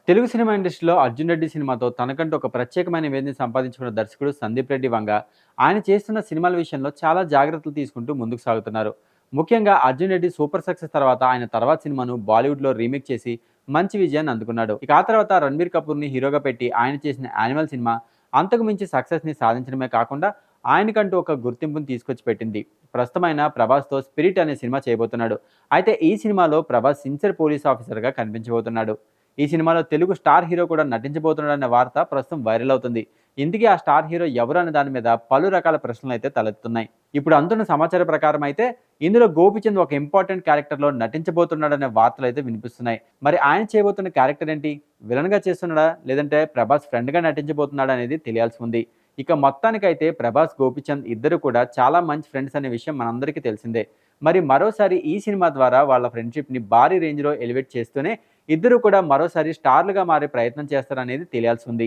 Telugu cinema ఇండస్ట్రీలో 'అర్జున్ రెడ్డి' సినిమాతో తనకంటూ ఒక ప్రత్యేకమైన ఇమేజ్‌ని సంపాదించుకున్న దర్శకుడు సందీప్ రెడ్డి వంగ, ఆయన చేస్తున్న సినిమాల విషయంలో చాలా జాగ్రత్తలు తీసుకుంటూ ముందుకు సాగుతున్నారు. ముఖ్యంగా 'అర్జున్ రెడ్డి' సూపర్ సక్సెస్ తర్వాత ఆయన తర్వాత సినిమాను బాలీవుడ్‌లో రీమేక్ చేసి మంచి విజయాన్ని అందుకున్నాడు. ఇక ఆ తర్వాత 'రణబీర్ కపూర్‌ని' హీరోగా పెట్టి ఆయన చేసిన 'యానిమల్' సినిమా అంతకు మించి సక్సెస్‌ని సాధించడమే కాకుండా ఆయనకంటూ ఒక గుర్తింపుని తీసుకొచ్చి పెట్టింది. ప్రస్తుతం ఆయన 'ప్రభాస్‌తో 'స్పిరిట్' అనే సినిమా చేయబోతున్నాడు. అయితే ఈ సినిమాలో ప్రభాస్ సిన్సియర్ పోలీస్ ఆఫీసర్‌గా కనిపించబోతున్నాడు. ఈ సినిమాలో తెలుగు స్టార్ హీరో కూడా నటించబోతున్నాడన్న వార్త ప్రస్తుతం వైరల్ అవుతుంది. ఇంతకీ ఆ స్టార్ హీరో ఎవరు అనే దాని మీద పలు రకాల ప్రశ్నలైతే తలెత్తుతున్నాయి. ఇప్పుడు అందుతున్న సమాచారం ప్రకారం అయితే ఇందులో గోపీచంద్ ఒక ఇంపార్టెంట్ క్యారెక్టర్‌లో నటించబోతున్నాడనే వార్తలైతే వినిపిస్తున్నాయి. మరి ఆయన చేయబోతున్న క్యారెక్టర్ ఏంటి? విలన్‌గా చేస్తున్నాడా? లేదంటే ప్రభాస్ ఫ్రెండ్‌గా నటించబోతున్నాడా అనేది తెలియాల్సి ఉంది. ఇక మొత్తానికైతే ప్రభాస్, గోపీచంద్ ఇద్దరు కూడా చాలా మంచి ఫ్రెండ్స్ అనే విషయం మనందరికీ తెలిసిందే. మరి మరోసారి ఈ సినిమా ద్వారా వాళ్ళ ఫ్రెండ్‌షిప్‌ని భారీ రేంజ్‌లో ఎలివేట్ చేస్తూనే ఇద్దరు కూడా మరోసారి స్టార్లుగా మారే ప్రయత్నం చేస్తారనేది తెలియాల్సి ఉంది.